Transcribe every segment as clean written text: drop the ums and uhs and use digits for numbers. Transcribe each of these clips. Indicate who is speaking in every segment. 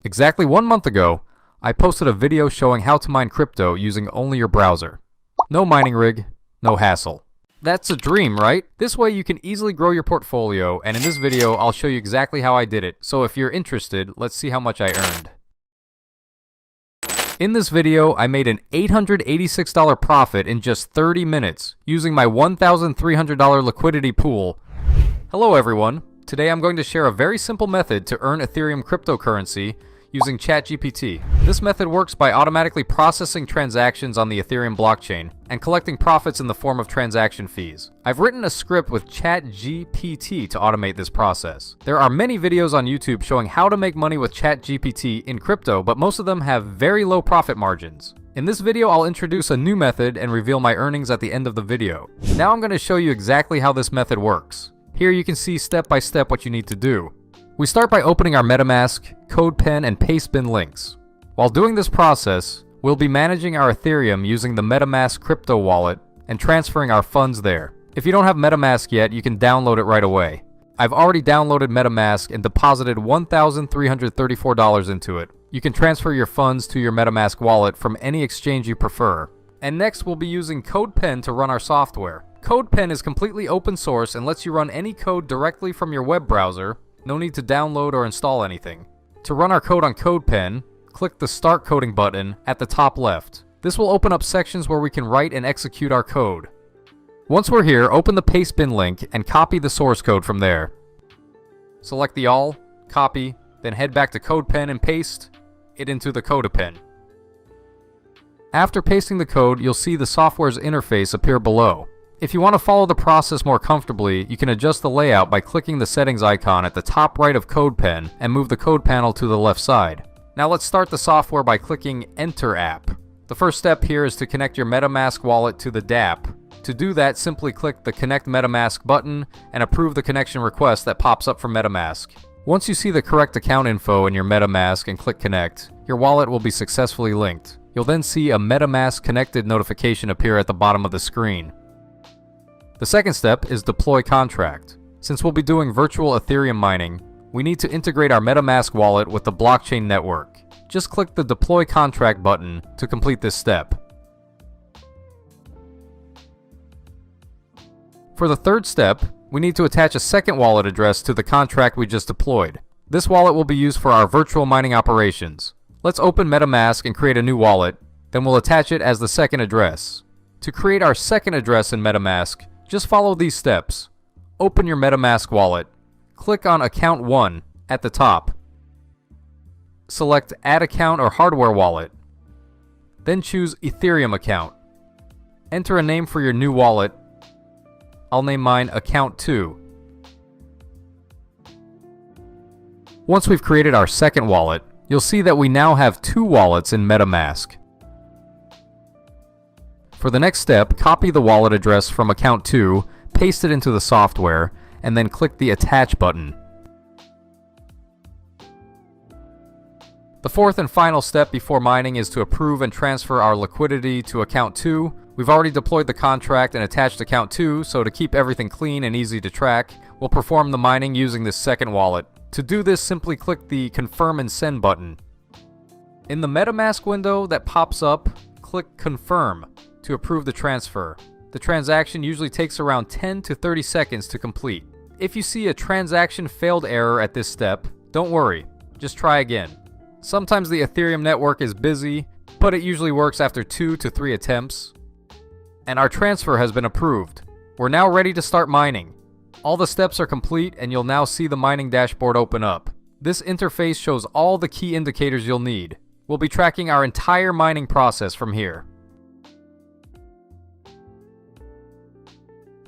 Speaker 1: Exactly 1 month ago, I posted a video showing how to mine crypto using only your browser. No mining rig, no hassle. That's a dream, right? This way you can easily grow your portfolio, and in this video I'll show you exactly how I did it. So if you're interested, let's see how much I earned. In this video, I made an $886 profit in just 30 minutes using my $1,300 liquidity pool. Hello everyone. Today I'm going to share a very simple method to earn Ethereum cryptocurrency using ChatGPT. This method works by automatically processing transactions on the Ethereum blockchain and collecting profits in the form of transaction fees. I've written a script with ChatGPT to automate this process. There are many videos on YouTube showing how to make money with ChatGPT in crypto, but most of them have very low profit margins. In this video, I'll introduce a new method and reveal my earnings at the end of the video. Now I'm going to show you exactly how this method works. Here you can see step by step what you need to do. We start by opening our Metamask, Codepen, and Pastebin links. While doing this process, we'll be managing our Ethereum using the Metamask crypto wallet and transferring our funds there. If you don't have Metamask yet, you can download it right away. I've already downloaded Metamask and deposited $1,334 into it. You can transfer your funds to your Metamask wallet from any exchange you prefer. And next, we'll be using Codepen to run our software. Codepen is completely open source and lets you run any code directly from your web browser. No need to download or install anything. To run our code on Codepen, click the Start Coding button at the top left. This will open up sections where we can write and execute our code. Once we're here, open the Pastebin link and copy the source code from there. Select the All, copy, then head back to Codepen and paste it into the Codepen. After pasting the code, you'll see the software's interface appear below. If you want to follow the process more comfortably, you can adjust the layout by clicking the settings icon at the top right of Codepen and move the code panel to the left side. Now let's start the software by clicking Enter App. The first step here is to connect your Metamask wallet to the dApp. To do that, simply click the Connect Metamask button and approve the connection request that pops up from Metamask. Once you see the correct account info in your Metamask and click Connect, your wallet will be successfully linked. You'll then see a Metamask Connected notification appear at the bottom of the screen. The second step is Deploy Contract. Since we'll be doing virtual Ethereum mining, we need to integrate our Metamask wallet with the blockchain network. Just click the Deploy Contract button to complete this step. For the third step, we need to attach a second wallet address to the contract we just deployed. This wallet will be used for our virtual mining operations. Let's open Metamask and create a new wallet, then we'll attach it as the second address. To create our second address in Metamask, just follow these steps. Open your Metamask wallet. Click on Account 1 at the top. Select Add Account or Hardware Wallet. Then choose Ethereum Account. Enter a name for your new wallet. I'll name mine Account 2. Once we've created our second wallet, you'll see that we now have two wallets in Metamask. For the next step, copy the wallet address from Account 2, paste it into the software, and then click the Attach button. The fourth and final step before mining is to approve and transfer our liquidity to Account 2. We've already deployed the contract and attached Account 2, so to keep everything clean and easy to track, we'll perform the mining using this second wallet. To do this, simply click the Confirm and Send button. In the Metamask window that pops up, click Confirm to approve the transfer. The transaction usually takes around 10 to 30 seconds to complete. If you see a transaction failed error at this step, don't worry, just try again. Sometimes the Ethereum network is busy, but it usually works after 2 to 3 attempts. And our transfer has been approved. We're now ready to start mining. All the steps are complete and you'll now see the mining dashboard open up. This interface shows all the key indicators you'll need. We'll be tracking our entire mining process from here.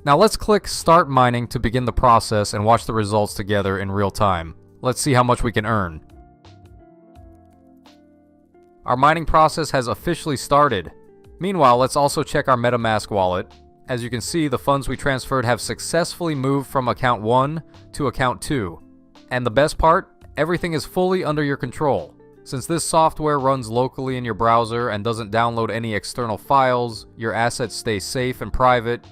Speaker 1: Now let's click Start Mining to begin the process and watch the results together in real time. Let's see how much we can earn. Our mining process has officially started. Meanwhile, let's also check our Metamask wallet. As you can see, the funds we transferred have successfully moved from Account 1 to Account 2. And the best part? Everything is fully under your control. Since this software runs locally in your browser and doesn't download any external files, your assets stay safe and private.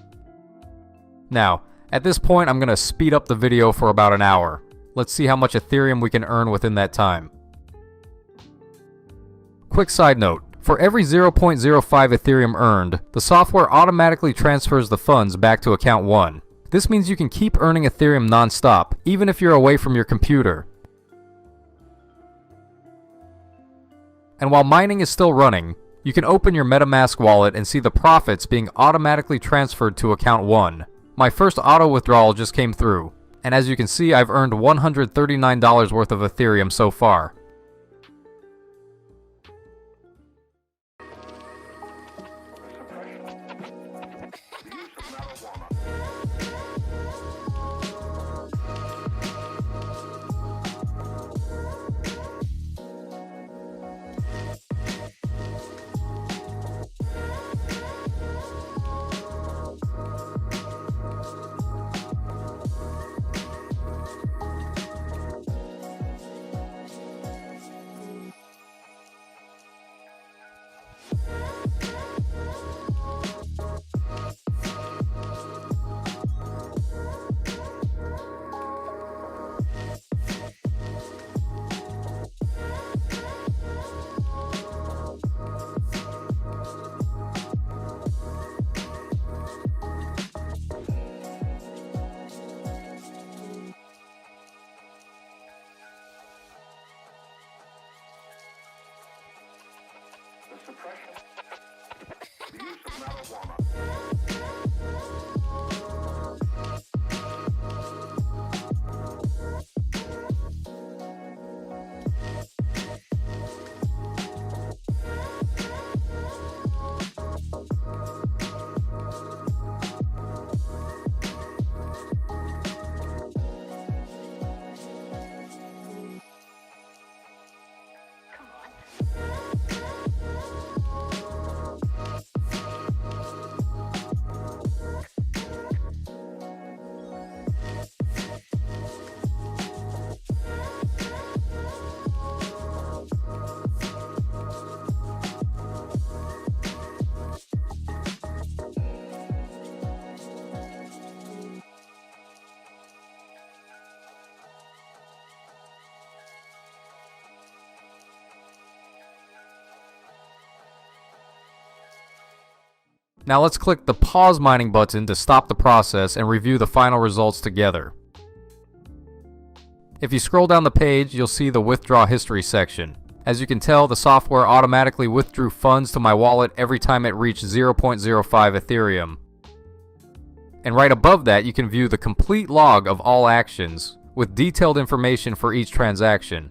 Speaker 1: Now, at this point, I'm going to speed up the video for about an hour. Let's see how much Ethereum we can earn within that time. Quick side note, for every 0.05 Ethereum earned, the software automatically transfers the funds back to account 1. This means you can keep earning Ethereum non-stop, even if you're away from your computer. And while mining is still running, you can open your Metamask wallet and see the profits being automatically transferred to account 1. My first auto withdrawal just came through, and as you can see, I've earned $139 worth of Ethereum so far.
Speaker 2: The use of marijuana.
Speaker 1: Now let's click the pause mining button to stop the process and review the final results together. If you scroll down the page, you'll see the withdraw history section. As you can tell, the software automatically withdrew funds to my wallet every time it reached 0.05 Ethereum. And right above that, you can view the complete log of all actions, with detailed information for each transaction.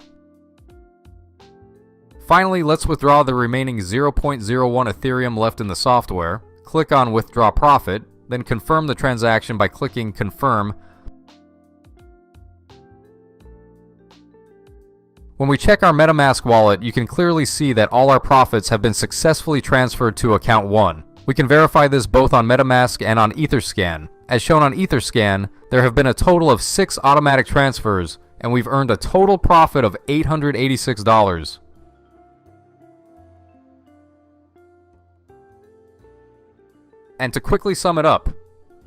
Speaker 1: Finally, let's withdraw the remaining 0.01 Ethereum left in the software. Click on Withdraw Profit, then confirm the transaction by clicking Confirm. When we check our Metamask wallet, you can clearly see that all our profits have been successfully transferred to account 1. We can verify this both on Metamask and on Etherscan. As shown on Etherscan, there have been a total of 6 automatic transfers, and we've earned a total profit of $886. And to quickly sum it up,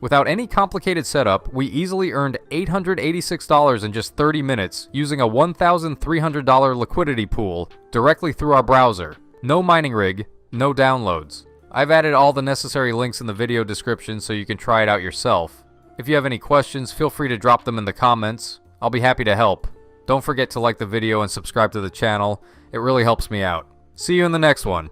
Speaker 1: without any complicated setup, we easily earned $886 in just 30 minutes using a $1,300 liquidity pool directly through our browser. No mining rig, no downloads. I've added all the necessary links in the video description so you can try it out yourself. If you have any questions, feel free to drop them in the comments. I'll be happy to help. Don't forget to like the video and subscribe to the channel. It really helps me out. See you in the next one.